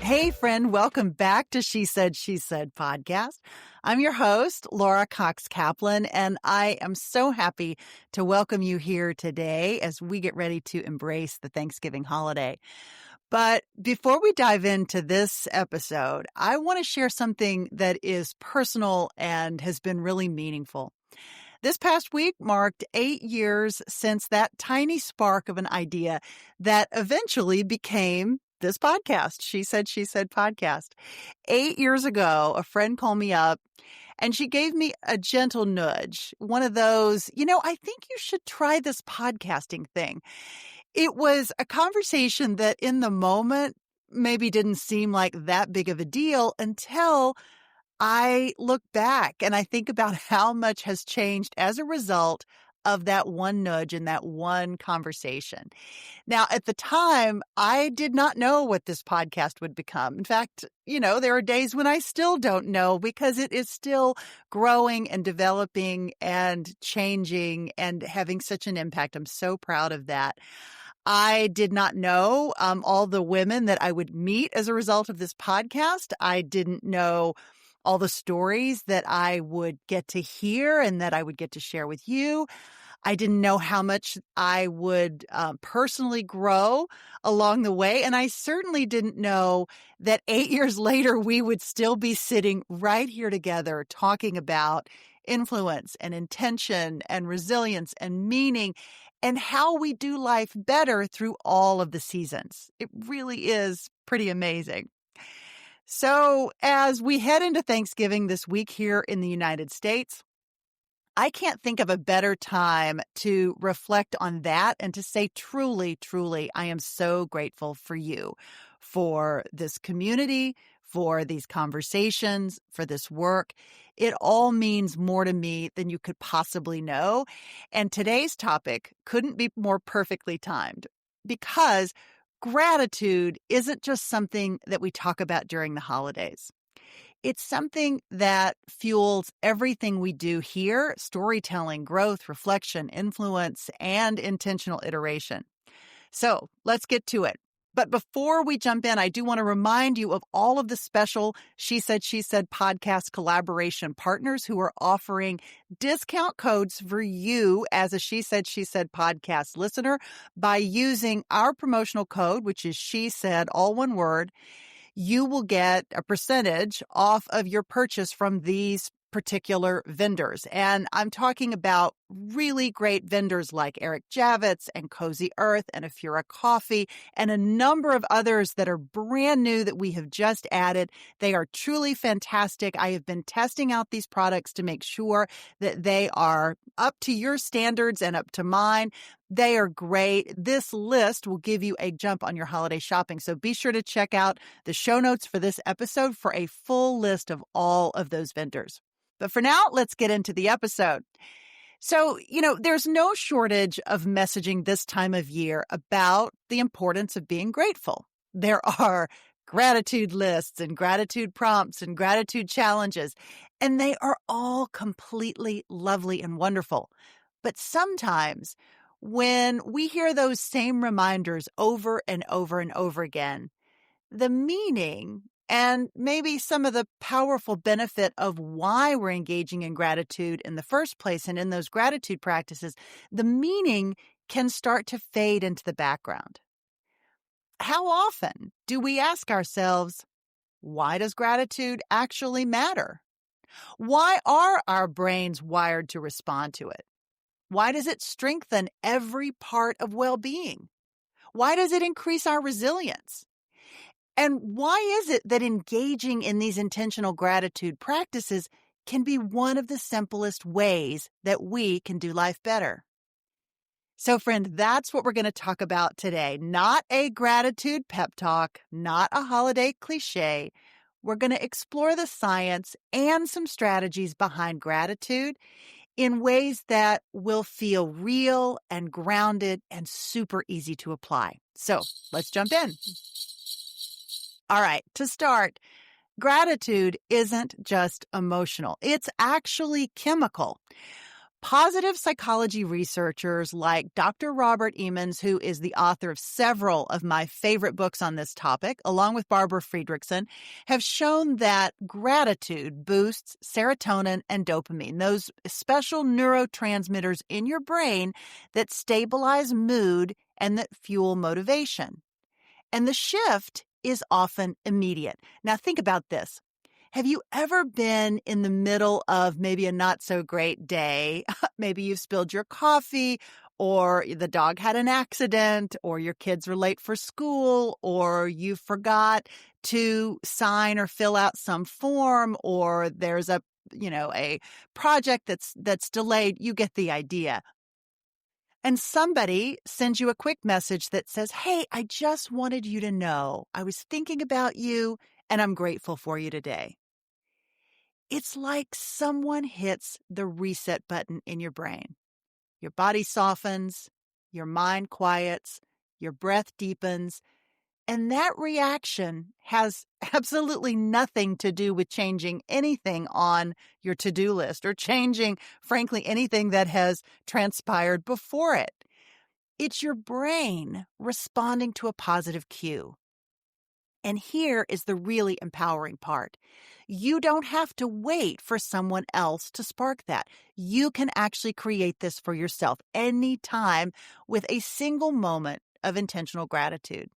Hey, friend, welcome back to She Said podcast. I'm your host, Laura Cox Kaplan, and I am so happy to welcome you here today as we get ready to embrace the Thanksgiving holiday. But before we dive into this episode, I want to share something that is personal and has been really meaningful. This past week marked 8 years since that tiny spark of an idea that eventually became this podcast, She Said podcast. 8 years ago, a friend called me up and she gave me a gentle nudge. One of those, I think you should try this podcasting thing. It was a conversation that in the moment maybe didn't seem like that big of a deal until I look back and I think about how much has changed as a result of that one nudge and that one conversation. Now, at the time, I did not know what this podcast would become. In fact, there are days when I still don't know because it is still growing and developing and changing and having such an impact. I'm so proud of that. I did not know all the women that I would meet as a result of this podcast. I didn't know all the stories that I would get to hear and that I would get to share with you. I didn't know how much I would personally grow along the way. And I certainly didn't know that 8 years later, we would still be sitting right here together talking about influence and intention and resilience and meaning and how we do life better through all of the seasons. It really is pretty amazing. So as we head into Thanksgiving this week here in the United States, I can't think of a better time to reflect on that and to say truly, truly, I am so grateful for you, for this community, for these conversations, for this work. It all means more to me than you could possibly know. And today's topic couldn't be more perfectly timed because gratitude isn't just something that we talk about during the holidays. It's something that fuels everything we do here: storytelling, growth, reflection, influence, and intentional iteration. So let's get to it. But before we jump in, I do want to remind you of all of the special She Said podcast collaboration partners who are offering discount codes for you as a She Said podcast listener by using our promotional code, which is She Said, all one word. You will get a percentage off of your purchase from these particular vendors. And I'm talking about really great vendors like Eric Javits and Cozy Earth and Afura Coffee and a number of others that are brand new that we have just added. They are truly fantastic. I have been testing out these products to make sure that they are up to your standards and up to mine. They are great. This list will give you a jump on your holiday shopping. So be sure to check out the show notes for this episode for a full list of all of those vendors. But for now, let's get into the episode. So, there's no shortage of messaging this time of year about the importance of being grateful. There are gratitude lists and gratitude prompts and gratitude challenges, and they are all completely lovely and wonderful. But sometimes when we hear those same reminders over and over and over again, the meaning and maybe some of the powerful benefit of why we're engaging in gratitude in the first place and in those gratitude practices, the meaning can start to fade into the background. How often do we ask ourselves, why does gratitude actually matter? Why are our brains wired to respond to it? Why does it strengthen every part of well-being? Why does it increase our resilience? And why is it that engaging in these intentional gratitude practices can be one of the simplest ways that we can do life better? So, friend, that's what we're going to talk about today. Not a gratitude pep talk, not a holiday cliche. We're going to explore the science and some strategies behind gratitude in ways that will feel real and grounded and super easy to apply. So let's jump in. All right, to start, gratitude isn't just emotional. It's actually chemical. Positive psychology researchers like Dr. Robert Emmons, who is the author of several of my favorite books on this topic, along with Barbara Friedrichsen, have shown that gratitude boosts serotonin and dopamine, those special neurotransmitters in your brain that stabilize mood and that fuel motivation. And the shift is often immediate. Now, think about this. Have you ever been in the middle of maybe a not so great day? Maybe you've spilled your coffee, or the dog had an accident, or your kids were late for school, or you forgot to sign or fill out some form, or there's a project that's delayed. You get the idea. And somebody sends you a quick message that says, "Hey, I just wanted you to know I was thinking about you and I'm grateful for you today." It's like someone hits the reset button in your brain. Your body softens, your mind quiets, your breath deepens, and that reaction has absolutely nothing to do with changing anything on your to-do list or changing, frankly, anything that has transpired before it. It's your brain responding to a positive cue. And here is the really empowering part. You don't have to wait for someone else to spark that. You can actually create this for yourself anytime with a single moment of intentional gratitude.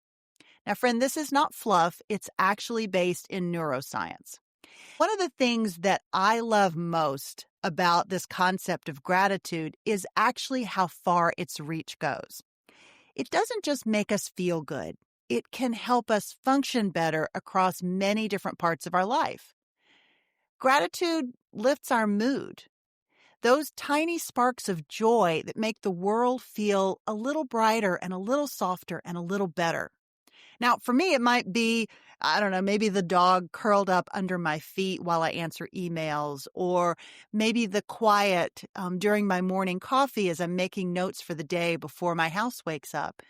Now, friend, this is not fluff. It's actually based in neuroscience. One of the things that I love most about this concept of gratitude is actually how far its reach goes. It doesn't just make us feel good. It can help us function better across many different parts of our life. Gratitude lifts our mood. Those tiny sparks of joy that make the world feel a little brighter and a little softer and a little better. Now, for me, it might be, I don't know, maybe the dog curled up under my feet while I answer emails, or maybe the quiet during my morning coffee as I'm making notes for the day before my house wakes up.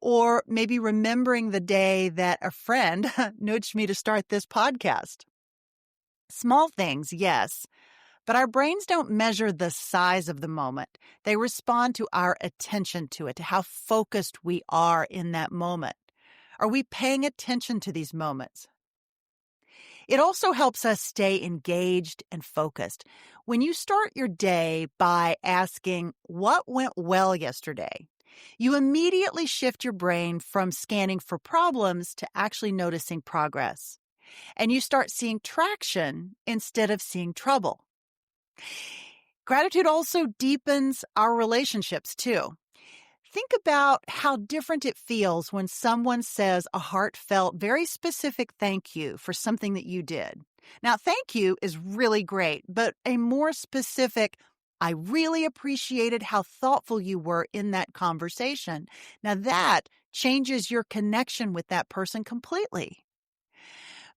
Or maybe remembering the day that a friend nudged me to start this podcast. Small things, yes, but our brains don't measure the size of the moment. They respond to our attention to it, to how focused we are in that moment. Are we paying attention to these moments? It also helps us stay engaged and focused. When you start your day by asking, "What went well yesterday?" you immediately shift your brain from scanning for problems to actually noticing progress. And you start seeing traction instead of seeing trouble. Gratitude also deepens our relationships too. Think about how different it feels when someone says a heartfelt, very specific thank you for something that you did. Now, thank you is really great, but a more specific, "I really appreciated how thoughtful you were in that conversation." Now, that changes your connection with that person completely.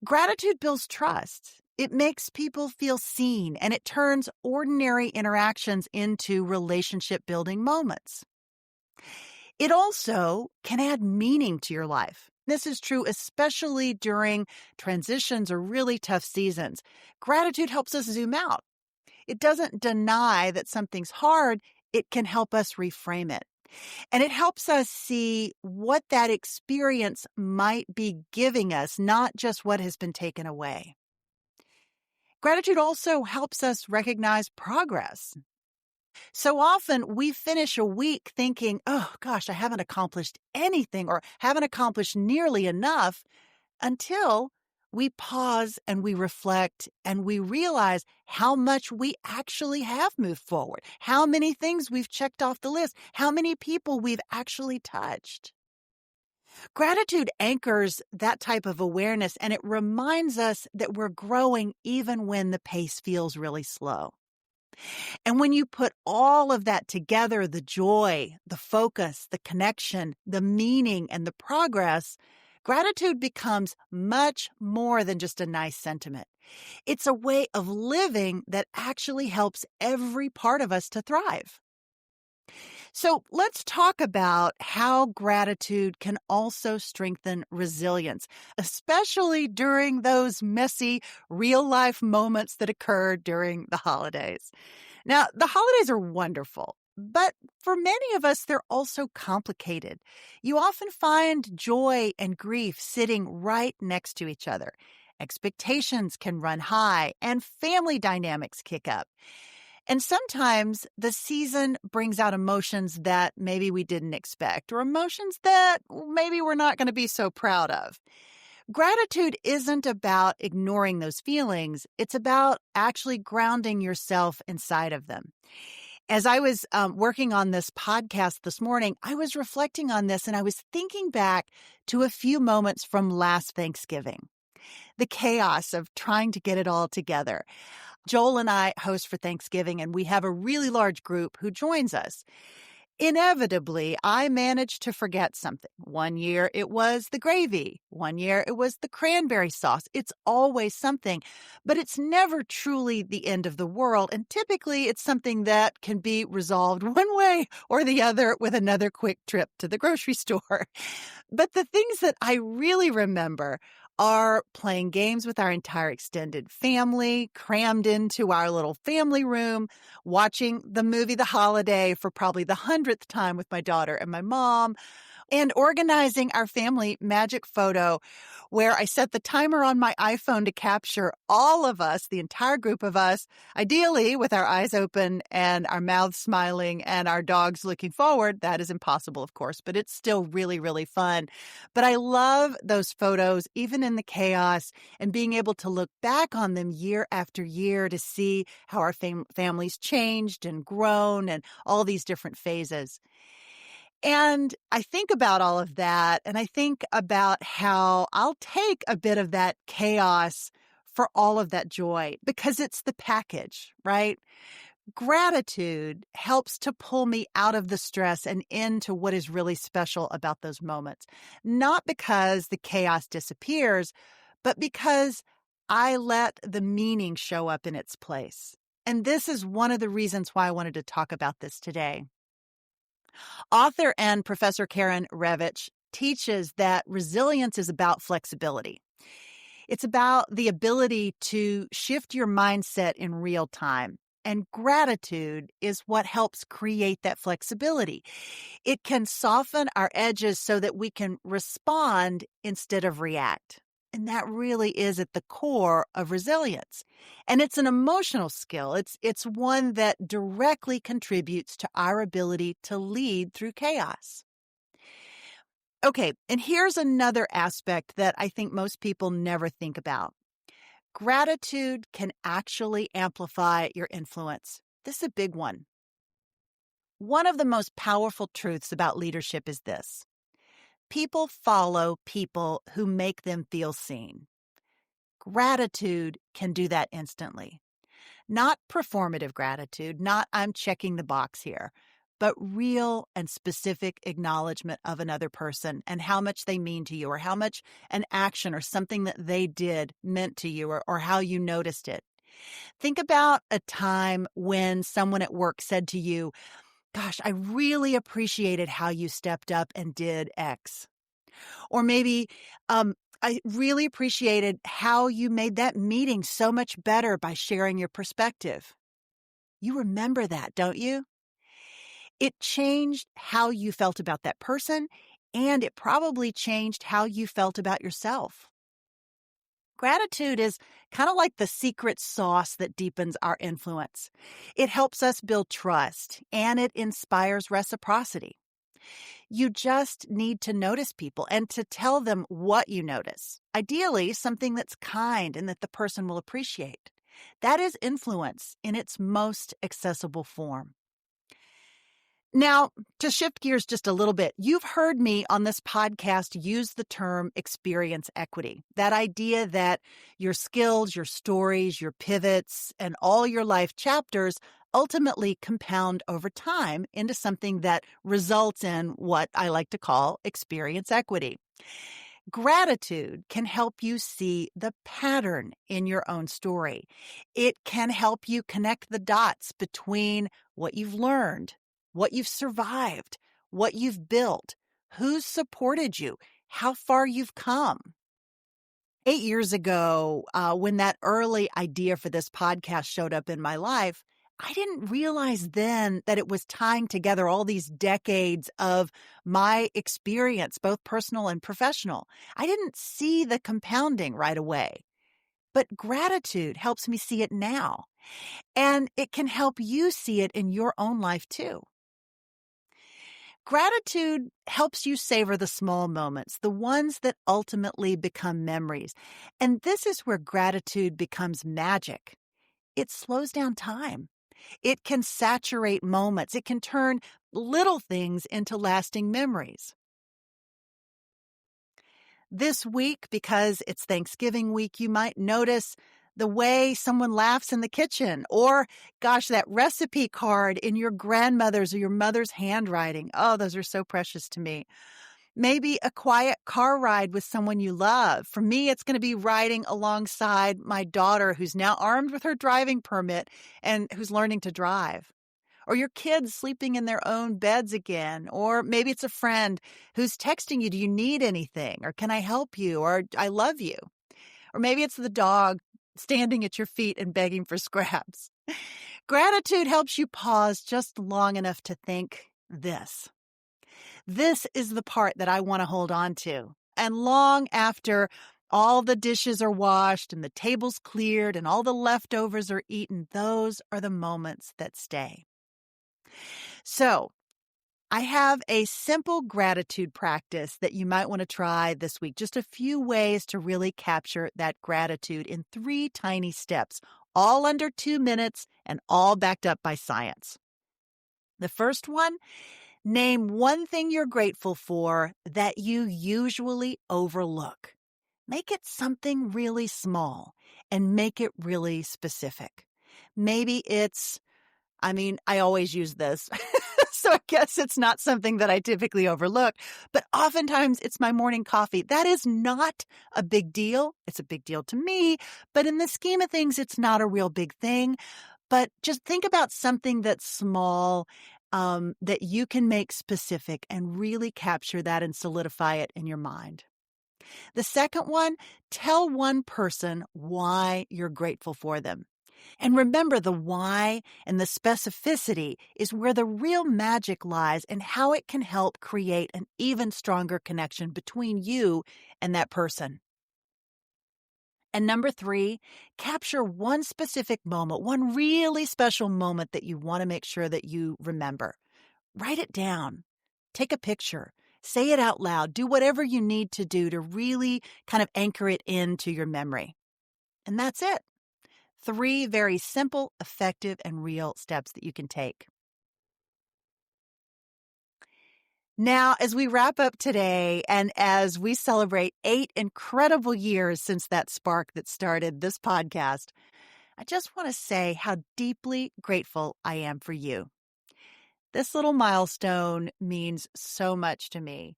Gratitude builds trust. It makes people feel seen, and it turns ordinary interactions into relationship-building moments. It also can add meaning to your life. This is true especially during transitions or really tough seasons. Gratitude helps us zoom out. It doesn't deny that something's hard. It can help us reframe it. And it helps us see what that experience might be giving us, not just what has been taken away. Gratitude also helps us recognize progress. So often we finish a week thinking, "Oh gosh, I haven't accomplished anything or haven't accomplished nearly enough," until we pause and we reflect and we realize how much we actually have moved forward, how many things we've checked off the list, how many people we've actually touched. Gratitude anchors that type of awareness, and it reminds us that we're growing even when the pace feels really slow. And when you put all of that together, the joy, the focus, the connection, the meaning, and the progress, gratitude becomes much more than just a nice sentiment. It's a way of living that actually helps every part of us to thrive. So let's talk about how gratitude can also strengthen resilience, especially during those messy real life moments that occur during the holidays. Now, the holidays are wonderful, but for many of us, they're also complicated. You often find joy and grief sitting right next to each other. Expectations can run high and family dynamics kick up. And sometimes the season brings out emotions that maybe we didn't expect, or emotions that maybe we're not going to be so proud of. Gratitude isn't about ignoring those feelings. It's about actually grounding yourself inside of them. As I was working on this podcast this morning, I was reflecting on this and I was thinking back to a few moments from last Thanksgiving, the chaos of trying to get it all together. Joel and I host for Thanksgiving, and we have a really large group who joins us. Inevitably, I managed to forget something. One year it was the gravy. One year it was the cranberry sauce. It's always something, but it's never truly the end of the world. And typically it's something that can be resolved one way or the other with another quick trip to the grocery store. But the things that I really remember are playing games with our entire extended family, crammed into our little family room, watching the movie The Holiday for probably the 100th time with my daughter and my mom, and organizing our family magic photo where I set the timer on my iPhone to capture all of us, the entire group of us, ideally with our eyes open and our mouths smiling and our dogs looking forward. That is impossible, of course, but it's still really, really fun. But I love those photos, even in the chaos, and being able to look back on them year after year to see how our families changed and grown and all these different phases. And I think about all of that, and I think about how I'll take a bit of that chaos for all of that joy because it's the package, right? Gratitude helps to pull me out of the stress and into what is really special about those moments. Not because the chaos disappears, but because I let the meaning show up in its place. And this is one of the reasons why I wanted to talk about this today. Author and Professor Karen Revich teaches that resilience is about flexibility. It's about the ability to shift your mindset in real time. And gratitude is what helps create that flexibility. It can soften our edges so that we can respond instead of react. And that really is at the core of resilience. And it's an emotional skill. It's one that directly contributes to our ability to lead through chaos. Okay, and here's another aspect that I think most people never think about. Gratitude can actually amplify your influence. This is a big one. One of the most powerful truths about leadership is this. People follow people who make them feel seen. Gratitude can do that instantly. Not performative gratitude, not I'm checking the box here, but real and specific acknowledgement of another person and how much they mean to you or how much an action or something that they did meant to you or how you noticed it. Think about a time when someone at work said to you, gosh, I really appreciated how you stepped up and did X. Or maybe, I really appreciated how you made that meeting so much better by sharing your perspective. You remember that, don't you? It changed how you felt about that person, and it probably changed how you felt about yourself. Gratitude is kind of like the secret sauce that deepens our influence. It helps us build trust, and it inspires reciprocity. You just need to notice people and to tell them what you notice. Ideally, something that's kind and that the person will appreciate. That is influence in its most accessible form. Now, to shift gears just a little bit, you've heard me on this podcast use the term experience equity. That idea that your skills, your stories, your pivots, and all your life chapters ultimately compound over time into something that results in what I like to call experience equity. Gratitude can help you see the pattern in your own story. It can help you connect the dots between what you've learned, what you've survived, what you've built, who's supported you, how far you've come. 8 years ago, when that early idea for this podcast showed up in my life, I didn't realize then that it was tying together all these decades of my experience, both personal and professional. I didn't see the compounding right away, but gratitude helps me see it now. And it can help you see it in your own life too. Gratitude helps you savor the small moments, the ones that ultimately become memories. And this is where gratitude becomes magic. It slows down time. It can saturate moments. It can turn little things into lasting memories. This week, because it's Thanksgiving week, you might notice the way someone laughs in the kitchen, or gosh, that recipe card in your grandmother's or your mother's handwriting. Oh, those are so precious to me. Maybe a quiet car ride with someone you love. For me, it's going to be riding alongside my daughter, who's now armed with her driving permit and who's learning to drive. Or your kids sleeping in their own beds again. Or maybe it's a friend who's texting you, do you need anything? Or can I help you? Or I love you. Or maybe it's the dog standing at your feet and begging for scraps. Gratitude helps you pause just long enough to think this. This is the part that I want to hold on to. And long after all the dishes are washed and the table's cleared and all the leftovers are eaten, those are the moments that stay. So, I have a simple gratitude practice that you might want to try this week. Just a few ways to really capture that gratitude in 3 tiny steps, all under 2 minutes and all backed up by science. The first one, name one thing you're grateful for that you usually overlook. Make it something really small and make it really specific. Maybe it's, I always use this. So I guess it's not something that I typically overlook, but oftentimes it's my morning coffee. That is not a big deal. It's a big deal to me, but in the scheme of things, it's not a real big thing. But just think about something that's small, that you can make specific and really capture that and solidify it in your mind. The second one, tell one person why you're grateful for them. And remember, the why and the specificity is where the real magic lies and how it can help create an even stronger connection between you and that person. And number 3, capture one specific moment, one really special moment that you want to make sure that you remember. Write it down. Take a picture. Say it out loud. Do whatever you need to do to really kind of anchor it into your memory. And that's it. 3 very simple, effective, and real steps that you can take. Now, as we wrap up today and as we celebrate 8 incredible years since that spark that started this podcast, I just want to say how deeply grateful I am for you. This little milestone means so much to me.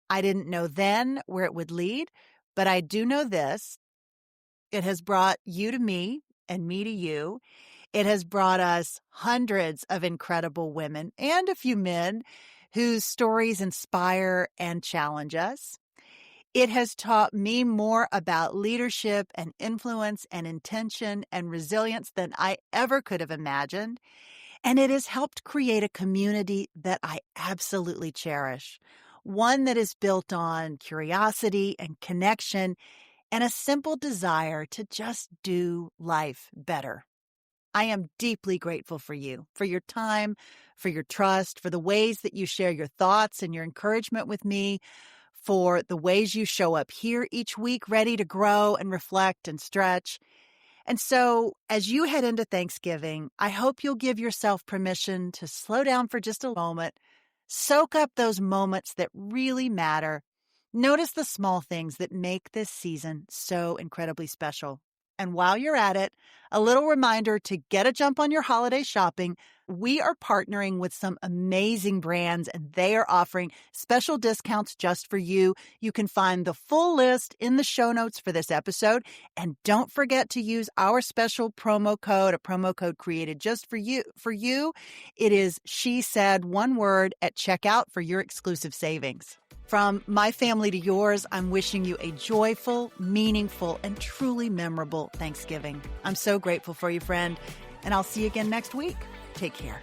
I didn't know then where it would lead, but I do know this. It has brought you to me and me to you. It has brought us hundreds of incredible women and a few men whose stories inspire and challenge us. It has taught me more about leadership and influence and intention and resilience than I ever could have imagined. And it has helped create a community that I absolutely cherish, one that is built on curiosity and connection and a simple desire to just do life better. I am deeply grateful for you, for your time, for your trust, for the ways that you share your thoughts and your encouragement with me, for the ways you show up here each week ready to grow and reflect and stretch. And so as you head into Thanksgiving, I hope you'll give yourself permission to slow down for just a moment, soak up those moments that really matter. Notice the small things that make this season so incredibly special. And while you're at it, a little reminder to get a jump on your holiday shopping. We are partnering with some amazing brands and they are offering special discounts just for you. You can find the full list in the show notes for this episode. And don't forget to use our special promo code, a promo code created just for you. It is She Said, one word, at checkout for your exclusive savings. From my family to yours, I'm wishing you a joyful, meaningful, and truly memorable Thanksgiving. I'm so grateful for you, friend. And I'll see you again next week. Take care.